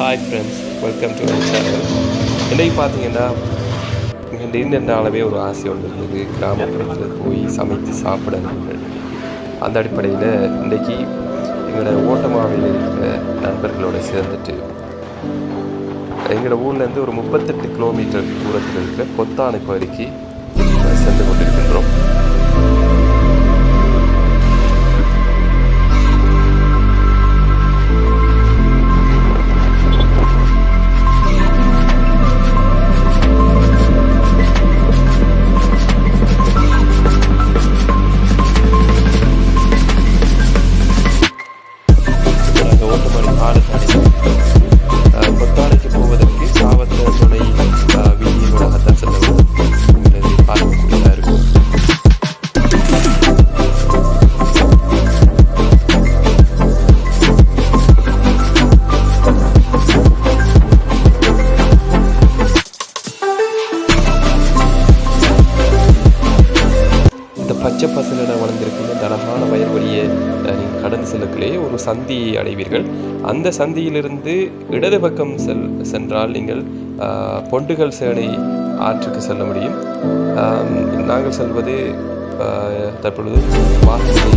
Hi friends, welcome to my channel. இன்றைக்கு பார்த்தீங்கன்னா நீண்ட அளவே ஒரு ஆசை ஒன்று இருந்தது, கிராமப்புறத்தில் போய் சமைத்து சாப்பிடணும். அந்த அடிப்படையில் இன்றைக்கி எங்களோட ஓட்டமாவையில் இருக்கிற நண்பர்களோடு சேர்ந்துட்டு எங்களோட ஊர்லேருந்து ஒரு 38 கிலோமீட்டர் தூரத்தில் இருக்கிற பொத்தானை பகுதிக்கு சென்று கொண்டிருக்கின்றோம். பொத்தானைக்கு போவதற்கு சாவத்த துணை வீதியினூடாகத்தான் செல்ல வேண்டும். பார்க்கக்கூடியதாக இருக்கும். இந்த பச்சை பசங்களை வளர்ந்திருக்கின்ற இந்த அழகான வயல்வெளியை நீங்கள் கடந்து செல்லக்குள்ளே ஒரு சந்தியை அடைவீர்கள். அந்த சந்தியிலிருந்து இடது பக்கம் சென்றால் நீங்கள் பொண்டுகள் சேனை ஆற்றுக்கு செல்ல முடியும். நாங்கள் செல்வது தற்பொழுது வாகனத்தை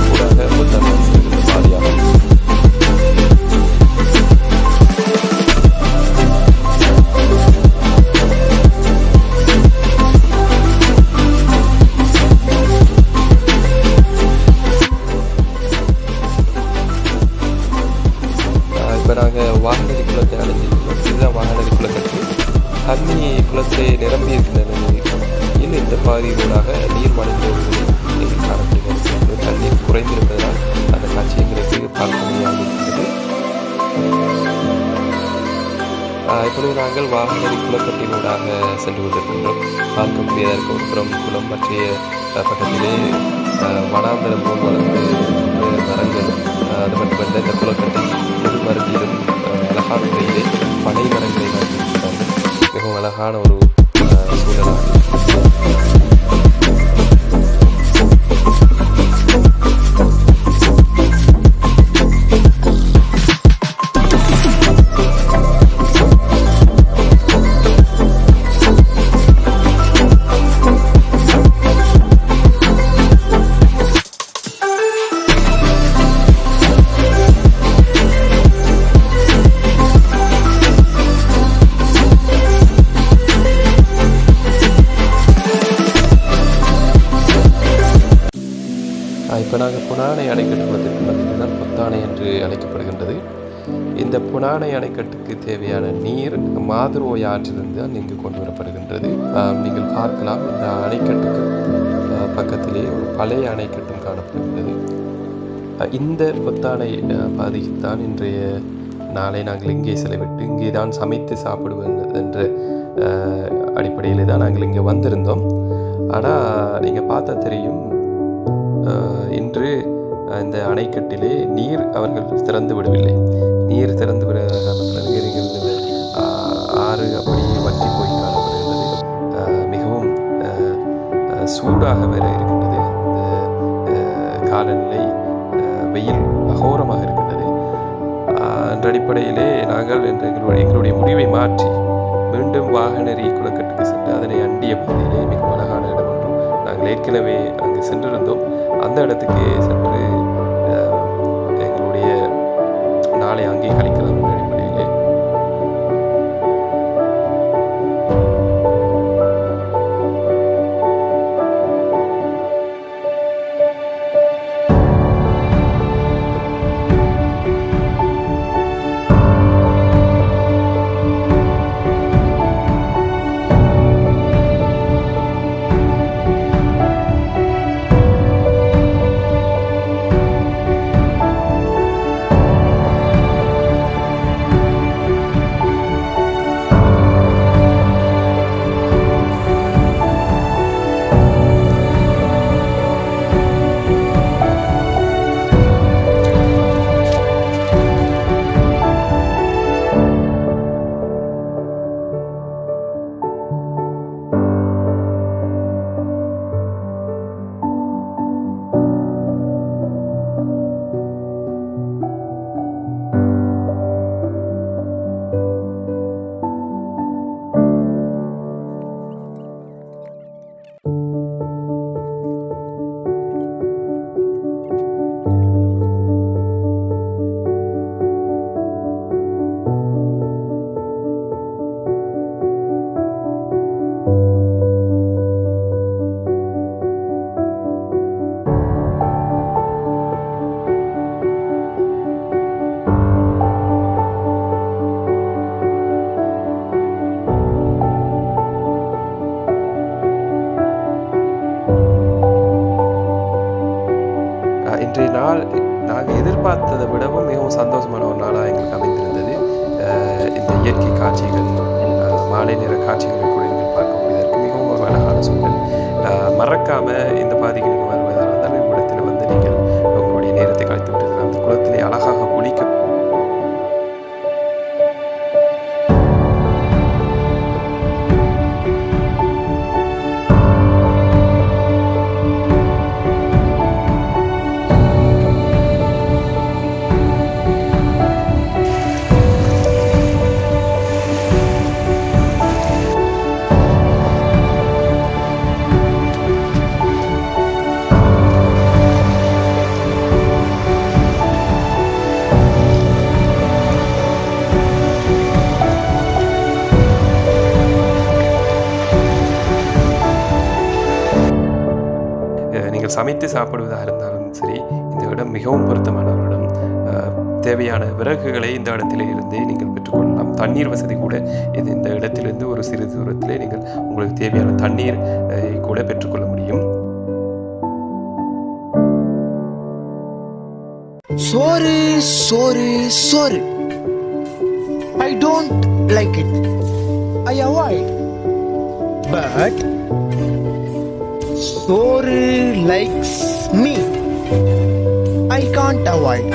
ஊடாக பாதையாகும். இப்போ நாங்கள் வாகனரி குளத்தை அடைஞ்சிருக்கிறோம். இதுதான் வாகனரி குளக்கட்டு. தண்ணி குளத்தை நிரம்பி இருக்கின்ற நிலையில் இந்த பகுதிகளூடாக நீர் வழிந்தோடுவதை நீங்கள் காணப்படுகிறது. தண்ணீர் குறைந்திருப்பதனால் அந்த காட்சி எங்களுக்கு பார்க்க முடியாமல் இருக்கிறது. இப்பொழுது நாங்கள் வாகனரி குளக்கட்டினூடாக சென்று கொண்டிருக்கின்றோம். பார்க்கக்கூடியதாக இருக்கும் ஒரு புறம் குளம், மற்றைய பக்கத்திலே வனாந்தரம் போல் வளர்ந்து மரங்கள். அது மட்டுமல்ல, இந்த குளக்கட்டை மருந்திலும் அழகான முறையிலே பனை மரங்களை நட்டிருக்கிறார்கள். மிகவும் அழகான ஒரு சூழலாகும். இப்போ நாங்கள் புனானை அணைக்கட்டு வந்திருக்கிறோம். இதுதான் பொத்தானை என்று அழைக்கப்படுகின்றது. இந்த புனானை அணைக்கட்டுக்கு தேவையான நீர் மாதுரோய் ஆற்றிலிருந்து தான் இங்கு கொண்டு வரப்படுகின்றது. நீங்கள் பார்க்கலாம், இந்த அணைக்கட்டுக்கு பக்கத்திலே ஒரு பழைய அணைக்கட்டும் காணப்படுகின்றது. இந்த பொத்தானை பாதைக்குத்தான் இன்றைய நாளை நாங்கள் இங்கே செலவிட்டு இங்கே தான் சமைத்து சாப்பிடுவது என்ற அடிப்படையில் தான் நாங்கள் இங்கே வந்திருந்தோம். ஆனால் நீங்கள் பார்த்தா தெரியும், இன்று இந்த அணைக்கட்டிலே நீர் அவர்கள் திறந்து விடவில்லை. நீர் திறந்து விட காரணத்தில் நீரிலிருந்து ஆறு அப்படியே வற்றி போய் காணப்படுகின்றது. மிகவும் சூடாக வேற இருக்கின்றது. இந்த காலநிலை வெயில் அகோரமாக இருக்கின்றது. என்ற அடிப்படையிலே நாங்கள் எங்களுடைய முடிவை மாற்றி மீண்டும் வாகனரி குளக்கட்டுக்கு சென்று அதனை அண்டிய பகுதியிலே மிகவும் அழகான இடம் ஒன்றும் நாங்கள் ஏற்கனவே அங்கு சென்றிருந்தோம். அந்த இடத்துக்கு சென்று எங்களுடைய நாளை அங்கே கழிக்கலாம் என்ற அடிப்படையிலே இன்றைய நாள் நாங்கள் எதிர்பார்த்ததை விடவும் மிகவும் சந்தோஷமான ஒரு நாளாக எங்களுக்கு அமைந்திருந்தது. இந்த இயற்கை காட்சிகள், மாலை நேர காட்சிகளை கூட நீங்கள் பார்க்கக்கூடியதற்கு மிகவும் ஒரு அழகான சூழல். மறக்காமல் இந்த பாதைக்கு நீங்கள் வருவதாக இருந்தால் இவ்விடத்தில் வந்து நீங்கள் உங்களுடைய நேரத்தை கழித்து விட்டு அந்த குளத்திலே அழகாக குளிக்க நீங்கள் சமைத்து சாப்பிடுவதாக இருந்தாலும் சரி, இந்த இடம் மிகவும் பொருத்தமான ஒரு இடம். தேவையான விறகுகளை இந்த இடத்திலே இருந்தே நீங்கள் பெற்றுக்கொள்ளலாம். தண்ணீர் வசதி கூட இந்த இடத்திலிருந்து ஒரு சிறு தூரத்திலே நீங்கள் உங்களுக்கு தேவையான தண்ணீர் கூட பெற்றுக்கொள்ள முடியும். Sorry. I don't like it. I avoid. But Sorry likes me. I can't avoid.